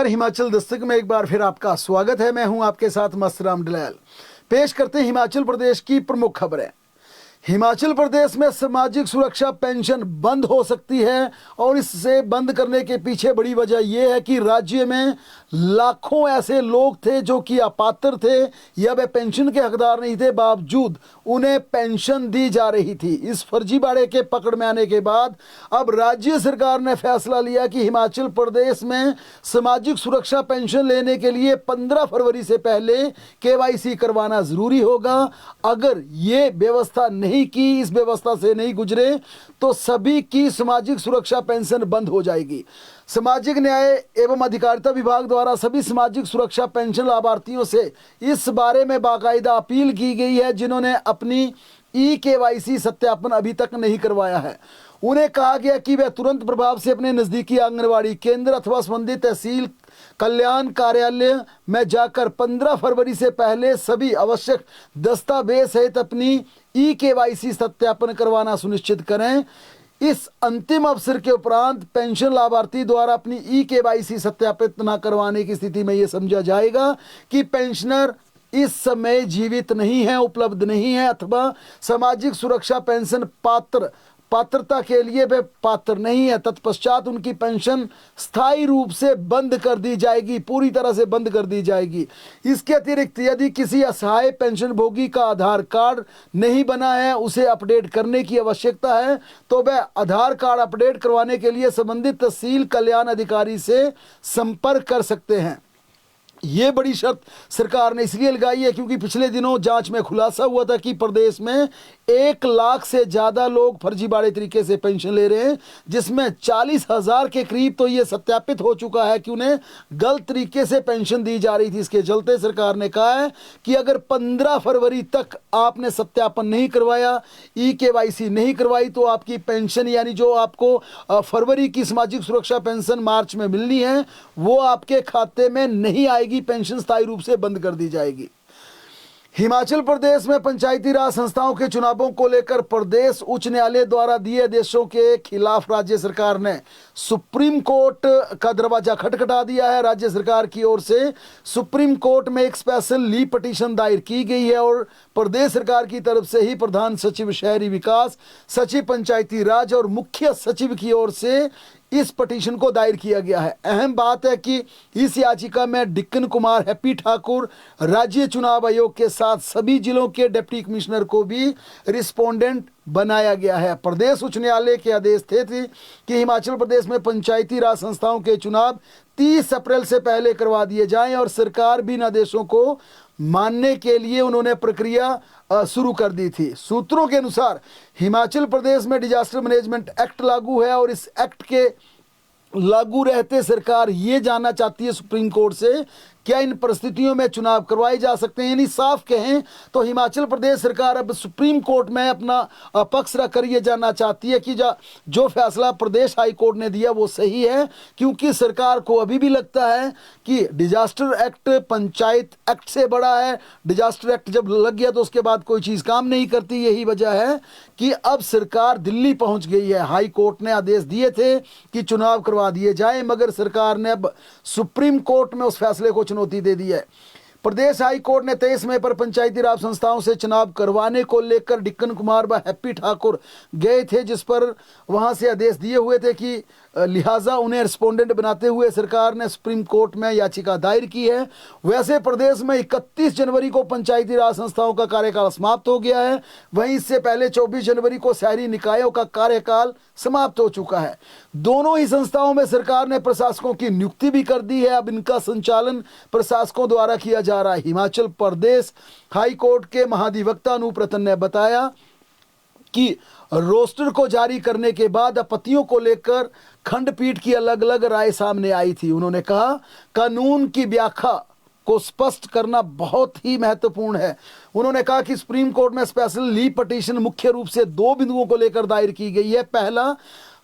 नमस्कार। हिमाचल दस्तक में एक बार फिर आपका स्वागत है। मैं हूं आपके साथ मस्तराम डलैल। पेश करते हैं हिमाचल प्रदेश की प्रमुख खबरें। हिमाचल प्रदेश में सामाजिक सुरक्षा पेंशन बंद हो सकती है और इससे बंद करने के पीछे बड़ी वजह यह है कि राज्य में लाखों ऐसे लोग थे जो कि अपात्र थे या वे पेंशन के हकदार नहीं थे, बावजूद उन्हें पेंशन दी जा रही थी। इस फर्जीवाड़े के पकड़ में आने के बाद अब राज्य सरकार ने फैसला लिया कि हिमाचल प्रदेश में सामाजिक सुरक्षा पेंशन लेने के लिए 15 फरवरी से पहले KYC करवाना जरूरी होगा। अगर ये व्यवस्था नहीं की, इस व्यवस्था से नहीं गुजरे तो सभी की सामाजिक सुरक्षा पेंशन बंद हो जाएगी। सामाजिक न्याय एवं अधिकारिता विभाग द्वारा सभी सामाजिक सुरक्षा पेंशन लाभार्थियों से इस बारे में बाकायदा अपील की गई है जिन्होंने अपनी KYC सत्यापन अभी तक नहीं करवाया है। उन्हें कहा गया कि वे तुरंत प्रभाव से अपने नजदीकी आंगनवाड़ी केंद्र अथवा संबंधित तहसील कल्याण कार्यालय में जाकर 15 फरवरी से पहले सभी आवश्यक दस्तावेज सहित अपनी KYC सत्यापन करवाना सुनिश्चित करें। इस अंतिम अवसर के उपरांत पेंशन लाभार्थी द्वारा अपनी KYC सत्यापित न करवाने की स्थिति में यह समझा जाएगा कि पेंशनर इस समय जीवित नहीं है, उपलब्ध नहीं है अथवा सामाजिक सुरक्षा पेंशन पात्रता के लिए वे पात्र नहीं है। तत्पश्चात उनकी पेंशन स्थायी रूप से बंद कर दी जाएगी, पूरी तरह से बंद कर दी जाएगी। इसके अतिरिक्त यदि किसी असहाय पेंशन भोगी का आधार कार्ड नहीं बना है, उसे अपडेट करने की आवश्यकता है, तो वह आधार कार्ड अपडेट करवाने के लिए संबंधित तहसील कल्याण अधिकारी से संपर्क कर सकते हैं। ये बड़ी शर्त सरकार ने इसलिए लगाई है क्योंकि पिछले दिनों जांच में खुलासा हुआ था कि प्रदेश में 1 लाख से ज़्यादा लोग फर्जीवाड़े तरीके से पेंशन ले रहे हैं, जिसमें 40,000 के करीब तो ये सत्यापित हो चुका है कि उन्हें गलत तरीके से पेंशन दी जा रही थी। इसके चलते सरकार ने कहा है कि अगर 15 फरवरी तक आपने सत्यापन नहीं करवाया, KYC नहीं करवाई, तो आपकी पेंशन यानी जो आपको फरवरी की सामाजिक सुरक्षा पेंशन मार्च में मिलनी है वो आपके खाते में नहीं आएगी, पेंशन स्थायी रूप से बंद कर दी जाएगी। हिमाचल प्रदेश में पंचायती राज संस्थाओं के चुनावों को लेकर प्रदेश उच्च न्यायालय द्वारा दिए आदेशों के खिलाफ राज्य सरकार ने सुप्रीम कोर्ट का दरवाजा खटखटा दिया है। राज्य सरकार की ओर से सुप्रीम कोर्ट में एक स्पेशल लीव पिटीशन दायर की गई है और प्रदेश सरकार की तरफ से ही प्रधान सचिव शहरी विकास, सचिव पंचायती राज और मुख्य सचिव की ओर से इस पिटीशन को दायर किया गया है। अहम बात है कि इस याचिका में डिक्कन कुमार, हैप्पी ठाकुर, राज्य चुनाव आयोग के साथ सभी जिलों के डिप्टी कमिश्नर को भी रिस्पोंडेंट बनाया गया है। प्रदेश उच्च न्यायालय के आदेश थे कि हिमाचल प्रदेश में पंचायती राज संस्थाओं के चुनाव 30 अप्रैल से पहले करवा दिए जाएं और सरकार भी इन आदेशों को मानने के लिए उन्होंने प्रक्रिया शुरू कर दी थी। सूत्रों के अनुसार हिमाचल प्रदेश में डिजास्टर मैनेजमेंट एक्ट लागू है और इस एक्ट के लागू रहते सरकार ये जानना चाहती है सुप्रीम कोर्ट से क्या इन परिस्थितियों में चुनाव करवाए जा सकते हैं। यानी साफ कहें तो हिमाचल प्रदेश सरकार अब सुप्रीम कोर्ट में अपना पक्ष रखकर ये जानना चाहती है कि जो फैसला प्रदेश हाई कोर्ट ने दिया वो सही है, क्योंकि सरकार को अभी भी लगता है कि डिजास्टर एक्ट पंचायत एक्ट से बड़ा है। डिजास्टर एक्ट जब लग गया तो उसके बाद कोई चीज़ काम नहीं करती। यही वजह है कि अब सरकार दिल्ली पहुंच गई है। हाई कोर्ट ने आदेश दिए थे कि चुनाव करवा दिए जाए, मगर सरकार ने अब सुप्रीम कोर्ट में उस फैसले को चुनौती दे दी है। प्रदेश हाई कोर्ट ने 23 मई पर पंचायती राज संस्थाओं से चुनाव करवाने को लेकर डिक्कन कुमार व हैप्पी ठाकुर गए थे, जिस पर वहां से आदेश दिए हुए थे कि लिहाजा उन्हें रिस्पोंडेंट बनाते हुए सरकार ने सुप्रीम कोर्ट में याचिका दायर की है। वैसे प्रदेश में 31 जनवरी को पंचायती राज संस्थाओं का कार्यकाल समाप्त हो गया है, वहीं इससे पहले 24 जनवरी को शहरी निकायों का कार्यकाल समाप्त हो चुका है। दोनों ही संस्थाओं में सरकार ने प्रशासकों की नियुक्ति भी कर दी है। अब इनका संचालन प्रशासकों द्वारा किया जा रहा है। हिमाचल प्रदेश हाई कोर्ट के महाधिवक्ता अनूप रतन ने बताया कि रोस्टर को जारी करने के बाद आपत्तियों को लेकर खंडपीठ की अलग अलग राय सामने आई थी। उन्होंने कहा कानून की व्याख्या को स्पष्ट करना बहुत ही महत्वपूर्ण है। उन्होंने कहा कि सुप्रीम कोर्ट में स्पेशल लीव पिटीशन मुख्य रूप से 2 बिंदुओं को लेकर दायर की गई है। पहला,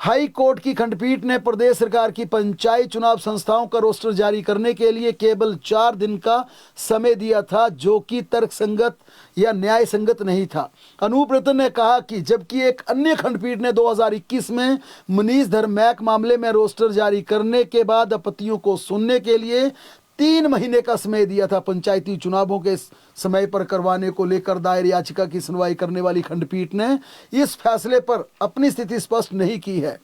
हाई कोर्ट की खंडपीठ ने प्रदेश सरकार की पंचायत चुनाव संस्थाओं का रोस्टर जारी करने के लिए केवल 4 दिन का समय दिया था, जो कि तर्कसंगत या न्याय संगत नहीं था। अनूप रतन ने कहा कि जबकि एक अन्य खंडपीठ ने 2021 में मनीष धर्मैक मामले में रोस्टर जारी करने के बाद आपत्तियों को सुनने के लिए 3 महीने का समय दिया था। पंचायती चुनावों के समय पर करवाने को लेकर दायर याचिका की सुनवाई करने वाली खंडपीठ ने इस फैसले पर अपनी स्थिति स्पष्ट नहीं की है।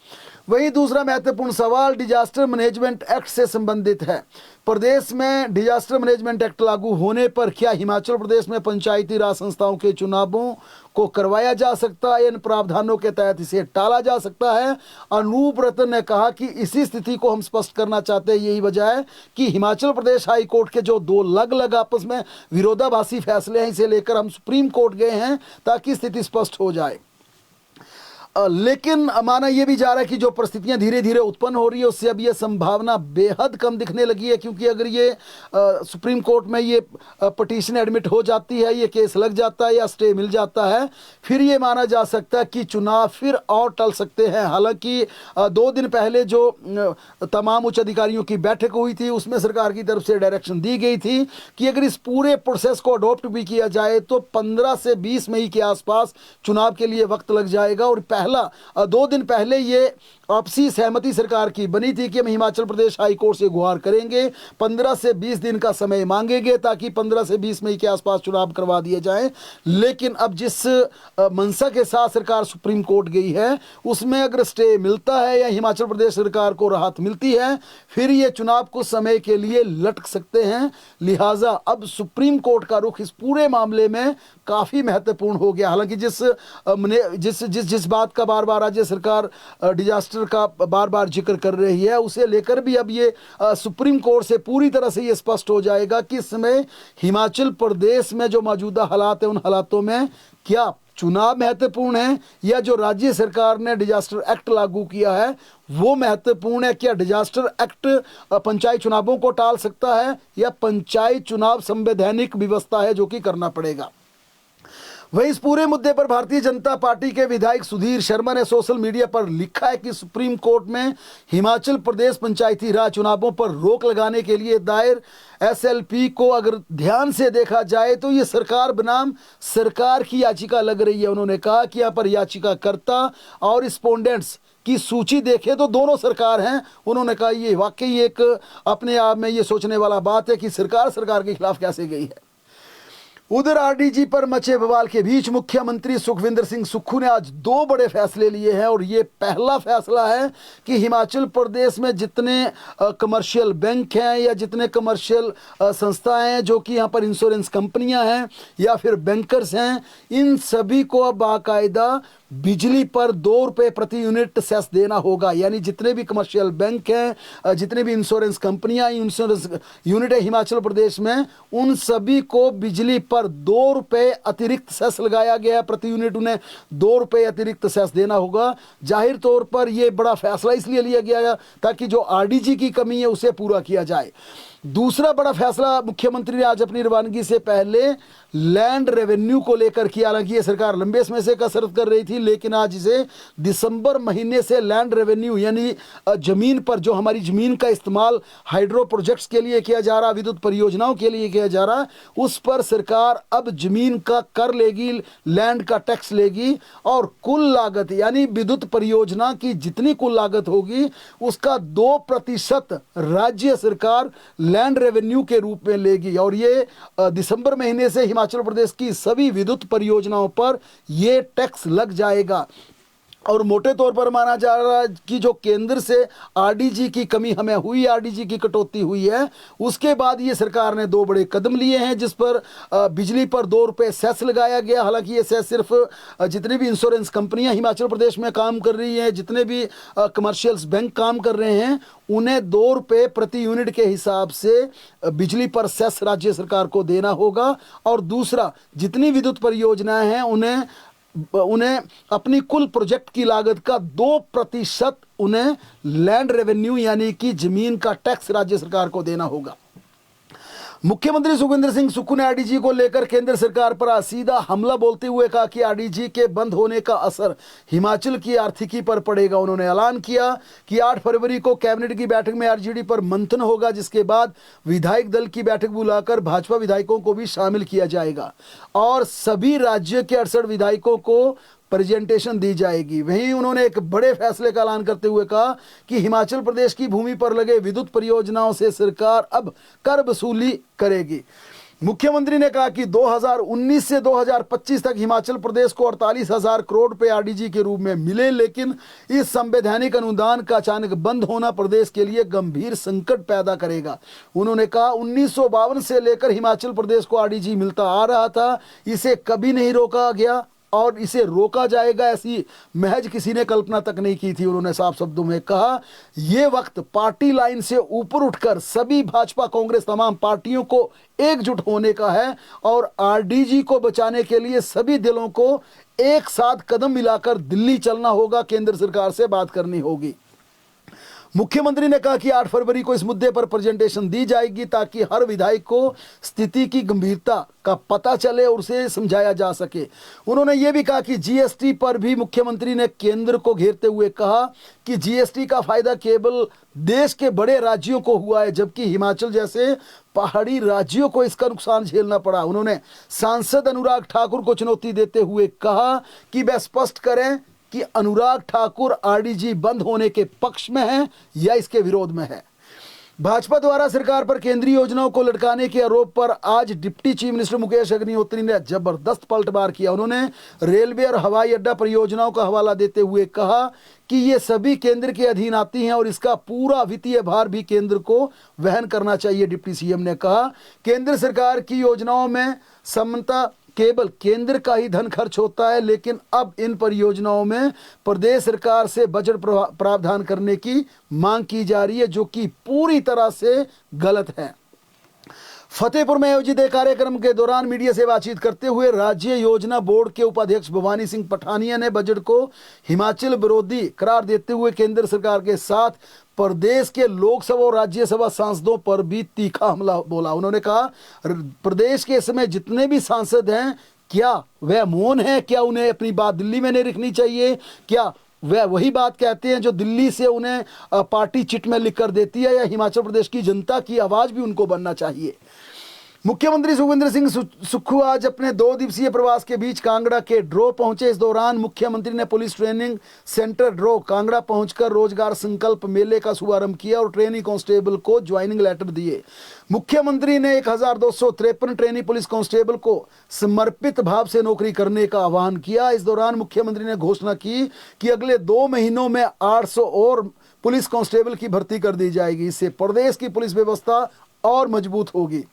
वहीं दूसरा महत्वपूर्ण सवाल डिजास्टर मैनेजमेंट एक्ट से संबंधित है। प्रदेश में डिजास्टर मैनेजमेंट एक्ट लागू होने पर क्या हिमाचल प्रदेश में पंचायती राज संस्थाओं के चुनावों को करवाया जा सकता है? इन प्रावधानों के तहत इसे टाला जा सकता है। अनूप रतन ने कहा कि इसी स्थिति को हम स्पष्ट करना चाहते हैं। यही वजह है कि हिमाचल प्रदेश हाई कोर्ट के जो 2 अलग-अलग आपस में विरोधाभासी फैसले हैं, इसे लेकर हम सुप्रीम कोर्ट गए हैं ताकि स्थिति स्पष्ट हो जाए। लेकिन माना यह भी जा रहा है कि जो परिस्थितियां धीरे धीरे उत्पन्न हो रही है उससे अब ये संभावना बेहद कम दिखने लगी है, क्योंकि अगर ये सुप्रीम कोर्ट में ये पिटीशन एडमिट हो जाती है, ये केस लग जाता है या स्टे मिल जाता है, फिर ये माना जा सकता है कि चुनाव फिर और टल सकते हैं। हालांकि 2 दिन पहले जो तमाम उच्च अधिकारियों की बैठक हुई थी उसमें सरकार की तरफ से डायरेक्शन दी गई थी कि अगर इस पूरे प्रोसेस को अडॉप्ट भी किया जाए तो 15 से 20 मई के आसपास चुनाव के लिए वक्त लग जाएगा। और 2 दिन पहले ये आपसी सहमति सरकार की बनी थी कि हम हिमाचल प्रदेश हाई कोर्ट से गुहार करेंगे, 15 से 20 दिन का समय मांगेंगे ताकि 15 से 20 मई के आसपास चुनाव करवा दिए जाएं। लेकिन अब जिस मंशा के साथ सरकार सुप्रीम कोर्ट गई है उसमें अगर स्टे मिलता है या हिमाचल प्रदेश सरकार को राहत मिलती है, फिर ये चुनाव कुछ समय के लिए लटक सकते हैं। लिहाजा अब सुप्रीम कोर्ट का रुख इस पूरे मामले में काफी महत्वपूर्ण हो गया। हालांकि जिस बात का बार बार राज्य सरकार डिजास्टर का बार बार जिक्र कर रही है, उसे लेकर भी अब ये सुप्रीम कोर्ट से पूरी तरह से ये स्पष्ट हो जाएगा कि इस समय हिमाचल प्रदेश में जो मौजूदा हालात है उन हालातों में क्या चुनाव महत्वपूर्ण है या जो राज्य सरकार ने डिजास्टर एक्ट लागू किया है वो महत्वपूर्ण है। क्या डिजास्टर एक्ट पंचायत चुनावों को टाल सकता है या पंचायत चुनाव संवैधानिक व्यवस्था है जो कि करना पड़ेगा। वहीं इस पूरे मुद्दे पर भारतीय जनता पार्टी के विधायक सुधीर शर्मा ने सोशल मीडिया पर लिखा है कि सुप्रीम कोर्ट में हिमाचल प्रदेश पंचायती राज चुनावों पर रोक लगाने के लिए दायर एसएलपी को अगर ध्यान से देखा जाए तो ये सरकार बनाम सरकार की याचिका लग रही है। उन्होंने कहा कि यहाँ पर याचिकाकर्ता और रिस्पोंडेंट्स की सूची देखें तो दोनों सरकार हैं। उन्होंने कहा ये वाकई एक अपने आप में ये सोचने वाला बात है कि सरकार के खिलाफ कैसे गई है। उधर आरडीजी पर मचे बवाल के बीच मुख्यमंत्री सुखविंदर सिंह सुक्खू ने आज 2 बड़े फैसले लिए हैं। और ये पहला फैसला है कि हिमाचल प्रदेश में जितने कमर्शियल बैंक हैं या जितने कमर्शियल संस्थाएं हैं जो कि यहाँ पर इंश्योरेंस कंपनियां हैं या फिर बैंकर्स हैं, इन सभी को अब बाकायदा बिजली पर 2 रुपये प्रति यूनिट सेस देना होगा। यानी जितने भी कमर्शियल बैंक हैं, जितने भी इंश्योरेंस कंपनियां, इंश्योरेंस यूनिट है हिमाचल प्रदेश में, उन सभी को बिजली पर 2 रुपये अतिरिक्त सेस लगाया गया है। प्रति यूनिट उन्हें 2 रुपये अतिरिक्त सेस देना होगा। जाहिर तौर पर यह बड़ा फैसला इसलिए लिया गया ताकि जो आरडीजी की कमी है उसे पूरा किया जाए। दूसरा बड़ा फैसला मुख्यमंत्री ने आज अपनी रवानगी से पहले लैंड रेवेन्यू को लेकर किया। हालांकि ये सरकार लंबे समय से कसरत कर रही थी, लेकिन आज इसे दिसंबर महीने से लैंड रेवेन्यू यानी जमीन पर जो हमारी जमीन का इस्तेमाल हाइड्रो प्रोजेक्ट्स के लिए किया जा रहा, विद्युत परियोजनाओं के लिए किया जा रहा, उस पर सरकार अब जमीन का कर लेगी, लैंड का टैक्स लेगी और कुल लागत यानी विद्युत परियोजना की जितनी कुल लागत होगी उसका 2% राज्य सरकार लैंड रेवेन्यू के रूप में लेगी। और ये दिसंबर महीने से हिमाचल प्रदेश की सभी विद्युत परियोजनाओं पर ये टैक्स लग जाएगा। और मोटे तौर पर माना जा रहा है कि जो केंद्र से आरडीजी की कमी हमें हुई, आरडीजी की कटौती हुई है, उसके बाद ये सरकार ने 2 बड़े कदम लिए हैं जिस पर बिजली पर 2 रुपये सेस लगाया गया। हालांकि ये सेस सिर्फ जितनी भी इंश्योरेंस कंपनियां हिमाचल प्रदेश में काम कर रही हैं, जितने भी कमर्शियल्स बैंक काम कर रहे हैं, उन्हें 2 रुपये प्रति यूनिट के हिसाब से बिजली पर सेस राज्य सरकार को देना होगा। और दूसरा, जितनी विद्युत परियोजनाएं हैं उन्हें अपनी कुल प्रोजेक्ट की लागत का 2% उन्हें लैंड रेवेन्यू यानी कि जमीन का टैक्स राज्य सरकार को देना होगा। मुख्यमंत्री सुखविंदर सिंह सुक्खू ने आरडीजी को लेकर केंद्र सरकार पर सीधा हमला बोलते हुए कहा कि आरडीजी के बंद होने का असर हिमाचल की आर्थिकी पर पड़ेगा। उन्होंने ऐलान किया कि 8 फरवरी को कैबिनेट की बैठक में आरजेडी पर मंथन होगा, जिसके बाद विधायक दल की बैठक बुलाकर भाजपा विधायकों को भी शामिल किया जाएगा और सभी राज्य के 68 विधायकों को प्रेजेंटेशन दी जाएगी। वहीं उन्होंने एक बड़े फैसले का ऐलान करते हुए कहा कि हिमाचल प्रदेश की भूमि पर लगे विद्युत परियोजनाओं से सरकार अब कर वसूली करेगी। मुख्यमंत्री ने कहा कि 2019 से 2025 तक हिमाचल प्रदेश को 48,000 करोड़ रुपए आरडीजी के रूप में मिले, लेकिन इस संवैधानिक अनुदान का अचानक बंद होना प्रदेश के लिए गंभीर संकट पैदा करेगा। उन्होंने कहा 1952 से लेकर हिमाचल प्रदेश को आरडीजी मिलता आ रहा था, इसे कभी नहीं रोका गया और इसे रोका जाएगा, ऐसी महज किसी ने कल्पना तक नहीं की थी। उन्होंने साफ शब्दों में कहा यह वक्त पार्टी लाइन से ऊपर उठकर सभी भाजपा कांग्रेस तमाम पार्टियों को एकजुट होने का है और आरडीजी को बचाने के लिए सभी दलों को एक साथ कदम मिलाकर दिल्ली चलना होगा, केंद्र सरकार से बात करनी होगी। मुख्यमंत्री ने कहा कि 8 फरवरी को इस मुद्दे पर प्रेजेंटेशन दी जाएगी ताकि हर विधायक को स्थिति की गंभीरता का पता चले और उसे समझाया जा सके। उन्होंने ये भी कहा कि जीएसटी पर भी मुख्यमंत्री ने केंद्र को घेरते हुए कहा कि जीएसटी का फायदा केवल देश के बड़े राज्यों को हुआ है, जबकि हिमाचल जैसे पहाड़ी राज्यों को इसका नुकसान झेलना पड़ा। उन्होंने सांसद अनुराग ठाकुर को चुनौती देते हुए कहा कि वह स्पष्ट करें कि अनुराग ठाकुर आरडीजी बंद होने के पक्ष में है या इसके विरोध में है। भाजपा द्वारा सरकार पर केंद्रीय योजनाओं को लटकाने के आरोप पर आज deputy chief minister Mukesh Agnihotri ने जबरदस्त पलटवार किया। उन्होंने रेलवे और हवाई अड्डा परियोजनाओं का हवाला देते हुए कहा कि ये सभी केंद्र के अधीन आती हैं और इसका पूरा वित्तीय भार भी केंद्र को वहन करना चाहिए। डिप्टी सीएम ने कहा केंद्र सरकार की योजनाओं में समता केवल केंद्र का ही धन खर्च होता है, लेकिन अब इन परियोजनाओं में प्रदेश सरकार से बजट प्रावधान करने की मांग की जा रही है, जो कि पूरी तरह से गलत है। फतेहपुर में आयोजित एक कार्यक्रम के दौरान मीडिया से बातचीत करते हुए राज्य योजना बोर्ड के उपाध्यक्ष भवानी सिंह पठानिया ने बजट को हिमाचल विरोधी करार देते हुए केंद्र सरकार के साथ प्रदेश के लोकसभा और राज्यसभा सांसदों पर भी तीखा हमला बोला। उन्होंने कहा प्रदेश के समय जितने भी सांसद हैं, क्या वह मौन है? क्या उन्हें अपनी बात दिल्ली में नहीं रखनी चाहिए? क्या वह वही बात कहते हैं जो दिल्ली से उन्हें पार्टी चिट में लिख कर देती है, या हिमाचल प्रदेश की जनता की आवाज भी उनको बनना चाहिए? मुख्यमंत्री सुखविंदर सिंह सुक्खू आज अपने 2 दिवसीय प्रवास के बीच कांगड़ा के ड्रो पहुंचे। इस दौरान मुख्यमंत्री ने police training centre Daroh Kangra पहुंचकर रोजगार संकल्प मेले का शुभारंभ किया और ट्रेनी कांस्टेबल को ज्वाइनिंग लेटर दिए। मुख्यमंत्री ने 1253 ट्रेनी पुलिस कांस्टेबल को समर्पित भाव से नौकरी करने का आह्वान किया। इस दौरान मुख्यमंत्री ने घोषणा की कि अगले 2 महीनों में 800 और पुलिस कांस्टेबल की भर्ती कर दी जाएगी। इससे प्रदेश की पुलिस व्यवस्था और मजबूत होगी।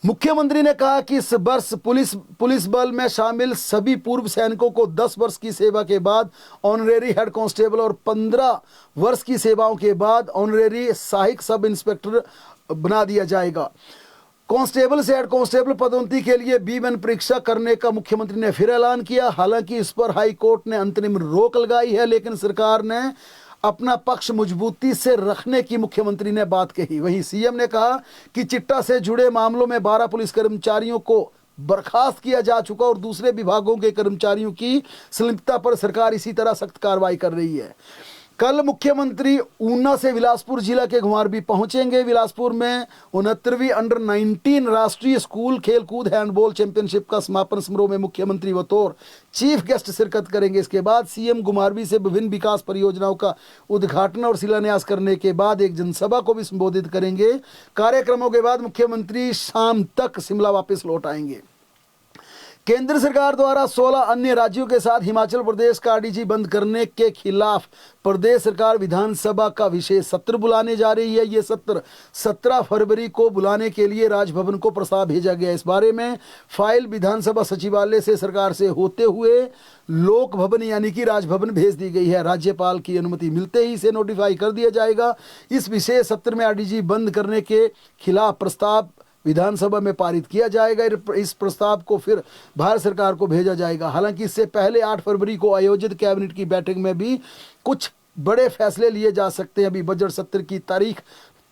मुख्यमंत्री ने कहा कि इस वर्ष पुलिस बल में शामिल सभी पूर्व सैनिकों को 10 वर्ष की सेवा के बाद ऑनरेरी हेड कांस्टेबल और 15 वर्ष की सेवाओं के बाद ऑनरेरी सहायक सब इंस्पेक्टर बना दिया जाएगा। कांस्टेबल से हेड कांस्टेबल पदोन्नति के लिए B1 परीक्षा करने का मुख्यमंत्री ने फिर ऐलान किया। हालांकि इस पर हाई कोर्ट ने अंतरिम रोक लगाई है, लेकिन सरकार ने अपना पक्ष मजबूती से रखने की मुख्यमंत्री ने बात कही। वहीं सीएम ने कहा कि चिट्टा से जुड़े मामलों में 12 पुलिस कर्मचारियों को बर्खास्त किया जा चुका और दूसरे विभागों के कर्मचारियों की संलिप्तता पर सरकार इसी तरह सख्त कार्रवाई कर रही है। कल मुख्यमंत्री ऊना से बिलासपुर जिला के घुमारवी पहुंचेंगे। बिलासपुर में 69वीं अंडर 19 राष्ट्रीय स्कूल खेलकूद हैंडबॉल चैंपियनशिप का समापन समारोह में मुख्यमंत्री बतौर चीफ गेस्ट शिरकत करेंगे। इसके बाद सीएम घुमारवी से विभिन्न विकास परियोजनाओं का उद्घाटन और शिलान्यास करने के बाद एक जनसभा को भी संबोधित करेंगे। कार्यक्रमों के बाद मुख्यमंत्री शाम तक शिमला वापस लौट आएंगे। केंद्र सरकार द्वारा 16 अन्य राज्यों के साथ हिमाचल प्रदेश का आरडीजी बंद करने के खिलाफ प्रदेश सरकार विधानसभा का विशेष सत्र बुलाने जा रही है। ये सत्र 17 फरवरी को बुलाने के लिए राजभवन को प्रस्ताव भेजा गया। इस बारे में फाइल विधानसभा सचिवालय से सरकार से होते हुए लोक भवन यानी कि राजभवन भेज दी गई है। राज्यपाल की अनुमति मिलते ही इसे नोटिफाई कर दिया जाएगा। इस विशेष सत्र में आरडीजी बंद करने के खिलाफ प्रस्ताव विधानसभा में पारित किया जाएगा। इस प्रस्ताव को फिर भारत सरकार को भेजा जाएगा। हालांकि इससे पहले 8 फरवरी को आयोजित कैबिनेट की बैठक में भी कुछ बड़े फैसले लिए जा सकते हैं। अभी बजट सत्र की तारीख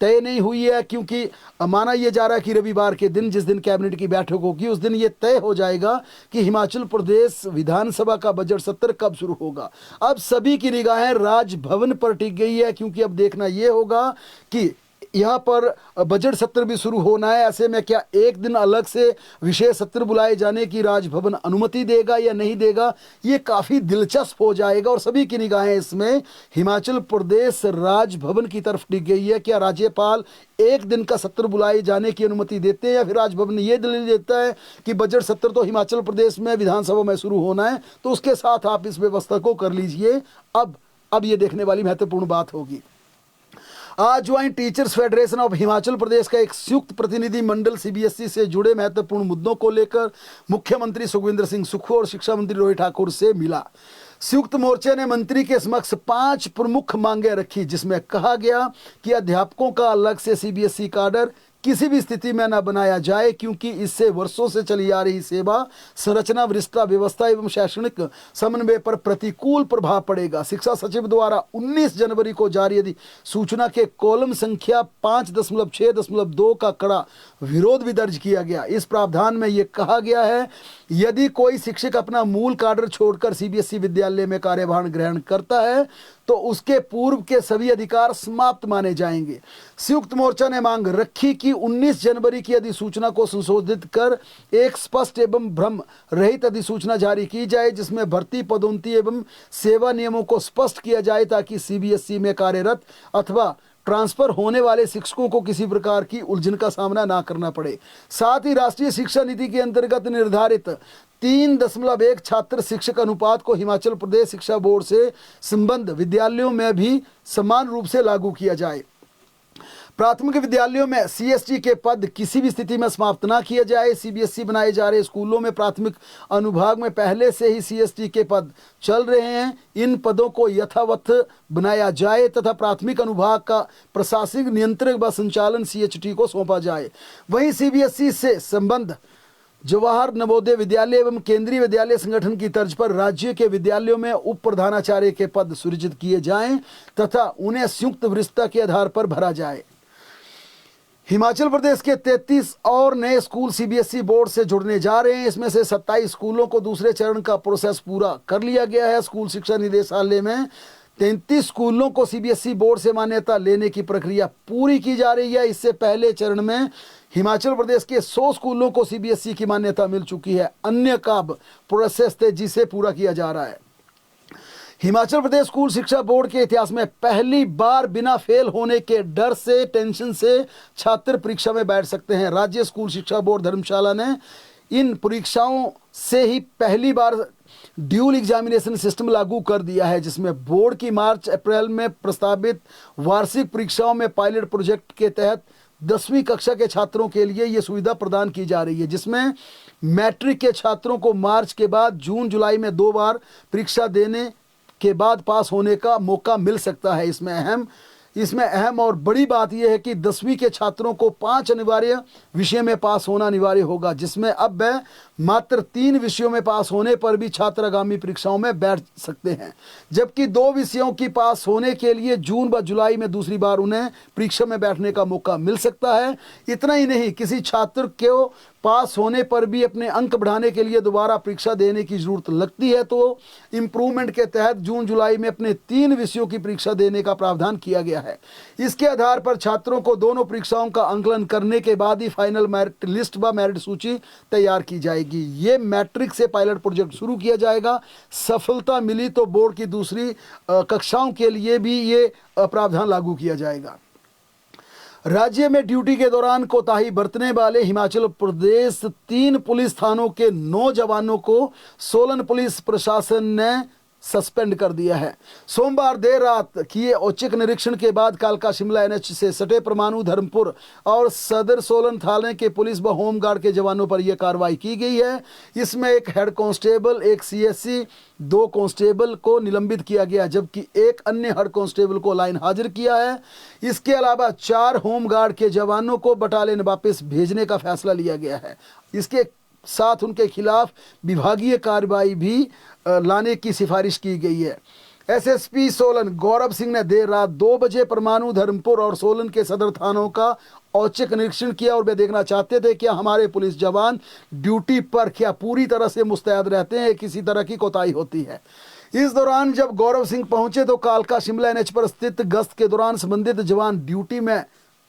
तय नहीं हुई है, क्योंकि माना यह जा रहा है कि रविवार के दिन, जिस दिन कैबिनेट की बैठक होगी, उस दिन ये तय हो जाएगा कि हिमाचल प्रदेश विधानसभा का बजट सत्र कब शुरू होगा। अब सभी की निगाहें राजभवन पर टिक गई है, क्योंकि अब देखना यह होगा कि यहाँ पर बजट सत्र भी शुरू होना है। ऐसे में क्या एक दिन अलग से विशेष सत्र बुलाए जाने की राजभवन अनुमति देगा या नहीं देगा, ये काफ़ी दिलचस्प हो जाएगा। और सभी की निगाहें इसमें हिमाचल प्रदेश राजभवन की तरफ टिक गई है। क्या राज्यपाल एक दिन का सत्र बुलाए जाने की अनुमति देते हैं, या फिर राजभवन ये दलील देता है कि बजट सत्र तो हिमाचल प्रदेश में विधानसभा में शुरू होना है, तो उसके साथ आप इस व्यवस्था को कर लीजिए। अब ये देखने वाली महत्वपूर्ण बात होगी। आज joint teachers federation of Himachal Pradesh का एक संयुक्त प्रतिनिधि मंडल सीबीएसई से जुड़े महत्वपूर्ण मुद्दों को लेकर मुख्यमंत्री सुखविंदर सिंह सुक्खू और शिक्षा मंत्री रोहित ठाकुर से मिला। संयुक्त मोर्चे ने मंत्री के समक्ष 5 प्रमुख मांगे रखी, जिसमें कहा गया कि अध्यापकों का अलग से सीबीएसई काडर किसी भी स्थिति में न बनाया जाए, क्योंकि इससे वर्षों से चली आ रही सेवा संरचना, वरिष्ठता व्यवस्था एवं शैक्षणिक समन्वय पर प्रतिकूल प्रभाव पड़ेगा। शिक्षा सचिव द्वारा 19 जनवरी को जारी अधिसूचना के कॉलम संख्या 5.6.2 का कड़ा विरोध भी दर्ज किया गया। इस प्रावधान में ये कहा गया है, यदि कोई शिक्षक अपना मूल काडर छोड़कर सीबीएसई विद्यालय में कार्यभार ग्रहण करता है तो उसके पूर्व के सभी अधिकार समाप्त माने जाएंगे। संयुक्त मोर्चा ने मांग रखी कि 19 जनवरी की अधिसूचना को संशोधित कर एक स्पष्ट एवं भ्रम रहित अधिसूचना जारी की जाए, जिसमें भर्ती, पदोन्नति एवं सेवा नियमों को स्पष्ट किया जाए, ताकि सीबीएसई में कार्यरत अथवा ट्रांसफर होने वाले शिक्षकों को किसी प्रकार की उलझन का सामना ना करना पड़े। साथ ही राष्ट्रीय शिक्षा नीति के अंतर्गत निर्धारित 3.1 छात्र शिक्षक अनुपात को हिमाचल प्रदेश शिक्षा बोर्ड से संबद्ध विद्यालयों में भी समान रूप से लागू किया जाए। प्राथमिक विद्यालयों में सीएसटी के पद किसी भी स्थिति में समाप्त ना किया जाए। सीबीएसई बनाए जा रहे स्कूलों में प्राथमिक अनुभाग में पहले से ही सीएसटी के पद चल रहे हैं, इन पदों को यथावत बनाया जाए तथा प्राथमिक अनुभाग का प्रशासनिक नियंत्रण व संचालन सीएचटी को सौंपा जाए। वहीं सीबीएसई से संबद्ध जवाहर नवोदय विद्यालय एवं केंद्रीय विद्यालय संगठन की तर्ज पर राज्य के विद्यालयों में उप प्रधानाचार्य के पद सृजित किए जाएं तथा उन्हें संयुक्त वरिष्ठता के आधार पर भरा जाए। हिमाचल प्रदेश के 33 और नए स्कूल सीबीएसई बोर्ड से जुड़ने जा रहे हैं। इसमें से 27 स्कूलों को दूसरे चरण का प्रोसेस पूरा कर लिया गया है। स्कूल शिक्षा निदेशालय में 33 स्कूलों को सीबीएसई बोर्ड से मान्यता लेने की प्रक्रिया पूरी की जा रही है। इससे पहले चरण में हिमाचल प्रदेश के 100 स्कूलों को सीबीएसई की मान्यता मिल चुकी है। अन्य का प्रोसेस तेजी से पूरा किया जा रहा है। हिमाचल प्रदेश स्कूल शिक्षा बोर्ड के इतिहास में पहली बार बिना फेल होने के डर से, टेंशन से छात्र परीक्षा में बैठ सकते हैं। राज्य स्कूल शिक्षा बोर्ड धर्मशाला ने इन परीक्षाओं से ही पहली बार ड्यूल एग्जामिनेशन सिस्टम लागू कर दिया है, जिसमें बोर्ड की मार्च अप्रैल में प्रस्तावित वार्षिक परीक्षाओं में पायलट प्रोजेक्ट के तहत 10वीं कक्षा के छात्रों के लिए ये सुविधा प्रदान की जा रही है, जिसमें मैट्रिक के छात्रों को मार्च के बाद जून जुलाई में 2 बार परीक्षा देने के बाद पास होने का मौका मिल सकता है। इसमें अहम और बड़ी बात यह है कि 10वीं के छात्रों को 5 अनिवार्य विषय में पास होना अनिवार्य होगा, जिसमें अब मात्र 3 विषयों में पास होने पर भी छात्र आगामी परीक्षाओं में बैठ सकते हैं, जबकि 2 विषयों की पास होने के लिए जून व जुलाई में दूसरी बार उन्हें परीक्षा में बैठने का मौका मिल सकता है। इतना ही नहीं, किसी छात्र को पास होने पर भी अपने अंक बढ़ाने के लिए दोबारा परीक्षा देने की जरूरत लगती है, तो इम्प्रूवमेंट के तहत जून जुलाई में अपने 3 विषयों की परीक्षा देने का प्रावधान किया गया है। इसके आधार पर छात्रों को दोनों परीक्षाओं का आंकलन करने के बाद ही फाइनल मेरिट लिस्ट व मेरिट सूची तैयार की जाएगी। ये मैट्रिक से पायलट प्रोजेक्ट शुरू किया जाएगा। सफलता मिली तो बोर्ड की दूसरी कक्षाओं के लिए भी ये प्रावधान लागू किया जाएगा। राज्य में ड्यूटी के दौरान कोताही बरतने वाले हिमाचल प्रदेश 3 पुलिस थानों के 9 जवानों को सोलन पुलिस प्रशासन ने सस्पेंड कर दिया है। सोमवार देर रात किए औचक निरीक्षण के बाद कालका शिमला एनएच से सटे परमाणु, धर्मपुर और सदर सोलन थाने के पुलिस व होमगार्ड के जवानों पर यह कार्रवाई की गई है। इसमें एक हेड कांस्टेबल, एक सीएससी, 2 कांस्टेबल को निलंबित किया गया, जबकि एक अन्य हेड कांस्टेबल को लाइन हाजिर किया है। इसके अलावा 4 होमगार्ड के जवानों को बटालियन वापस भेजने का फैसला लिया गया है। इसके साथ उनके खिलाफ विभागीय कार्रवाई भी लाने की सिफारिश की गई है। एसएसपी सोलन गौरव सिंह ने देर रात 2 बजे परमाणु, धर्मपुर और सोलन के सदर थानों का औचक निरीक्षण किया और वे देखना चाहते थे कि हमारे पुलिस जवान ड्यूटी पर क्या पूरी तरह से मुस्तैद रहते हैं, किसी तरह की कोताही होती है। इस दौरान जब गौरव सिंह पहुंचे तो कालका शिमला एनएच पर स्थित गश्त के दौरान संबंधित जवान ड्यूटी में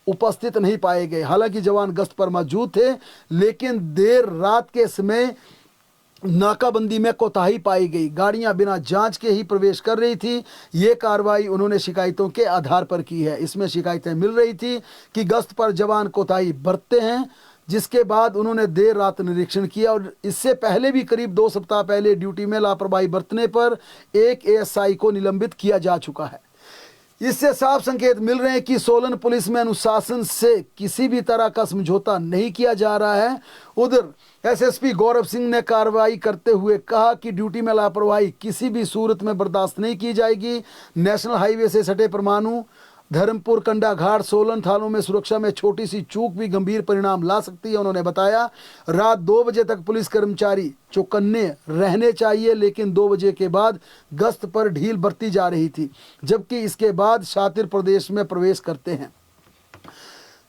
उपस्थित नहीं पाए गए। हालांकि जवान गश्त पर मौजूद थे, लेकिन देर रात के समय नाकाबंदी में कोताही पाई गई। गाड़ियां बिना जांच के ही प्रवेश कर रही थी। ये कार्रवाई उन्होंने शिकायतों के आधार पर की है। इसमें शिकायतें मिल रही थी कि गश्त पर जवान कोताही बरतते हैं, जिसके बाद उन्होंने देर रात निरीक्षण किया और इससे पहले भी करीब 2 सप्ताह पहले ड्यूटी में लापरवाही बरतने पर एक एएसआई को निलंबित किया जा चुका है। इससे साफ संकेत मिल रहे हैं कि सोलन पुलिस में अनुशासन से किसी भी तरह का समझौता नहीं किया जा रहा है। उधर एसएसपी गौरव सिंह ने कार्रवाई करते हुए कहा कि ड्यूटी में लापरवाही किसी भी सूरत में बर्दाश्त नहीं की जाएगी। नेशनल हाईवे से सटे परमाणु, धर्मपुर, कंडाघाट, सोलन थानों में सुरक्षा में छोटी सी चूक भी गंभीर परिणाम ला सकती है। उन्होंने बताया रात 2 बजे तक पुलिस कर्मचारी चौकन्ने रहने चाहिए, लेकिन 2 बजे के बाद गश्त पर ढील बरती जा रही थी, जबकि इसके बाद शातिर प्रदेश में प्रवेश करते हैं।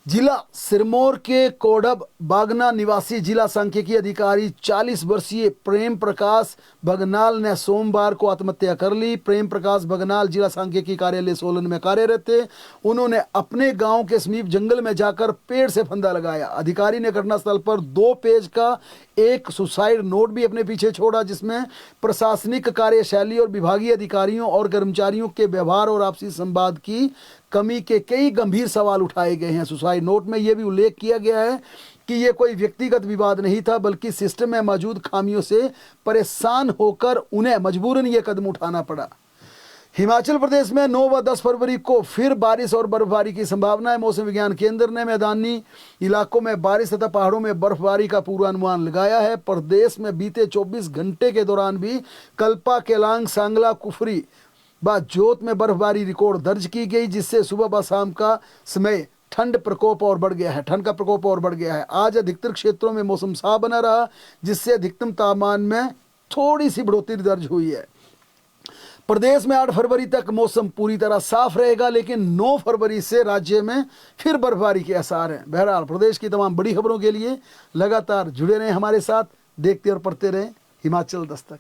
जिला सिरमौर के कोडब बागना निवासी जिला सांख्यिकी अधिकारी 40 वर्षीय प्रेम प्रकाश बगनाल ने सोमवार को आत्महत्या कर ली। प्रेम प्रकाश बगनाल जिला सांख्यिकी कार्यालय सोलन में कार्यरत थे। उन्होंने अपने गांव के समीप जंगल में जाकर पेड़ से फंदा लगाया। अधिकारी ने घटनास्थल पर 2 पेज का एक सुसाइड नोट भी अपने पीछे छोड़ा, जिसमें प्रशासनिक कार्यशैली और विभागीय अधिकारियों और कर्मचारियों के व्यवहार और आपसी संवाद की कमी के कई गंभीर सवाल उठाए गए हैं। सुसाइड नोट में यह भी उल्लेख किया गया है कि यह कोई व्यक्तिगत विवाद नहीं था, बल्कि सिस्टम में मौजूद खामियों से परेशान होकर उन्हें मजबूरन यह कदम उठाना पड़ा। हिमाचल प्रदेश में 9 व 10 फरवरी को फिर बारिश और बर्फबारी की संभावना है। मौसम विज्ञान केंद्र ने मैदानी इलाकों में बारिश तथा पहाड़ों में बर्फबारी का पूर्वानुमान लगाया है। प्रदेश में बीते 24 घंटे के दौरान भी कल्पा, केलांग, सांगला, कुफरी व जोत में बर्फबारी रिकॉर्ड दर्ज की गई, जिससे सुबह व शाम का समय ठंड का प्रकोप और बढ़ गया है। आज अधिकतर क्षेत्रों में मौसम साफ बना रहा, जिससे अधिकतम तापमान में थोड़ी सी बढ़ोतरी दर्ज हुई है। प्रदेश में 8 फरवरी तक मौसम पूरी तरह साफ रहेगा, लेकिन 9 फरवरी से राज्य में फिर बर्फबारी के आसार हैं। बहरहाल प्रदेश की तमाम बड़ी खबरों के लिए लगातार जुड़े रहें हमारे साथ, देखते और पढ़ते रहें हिमाचल दस्तक।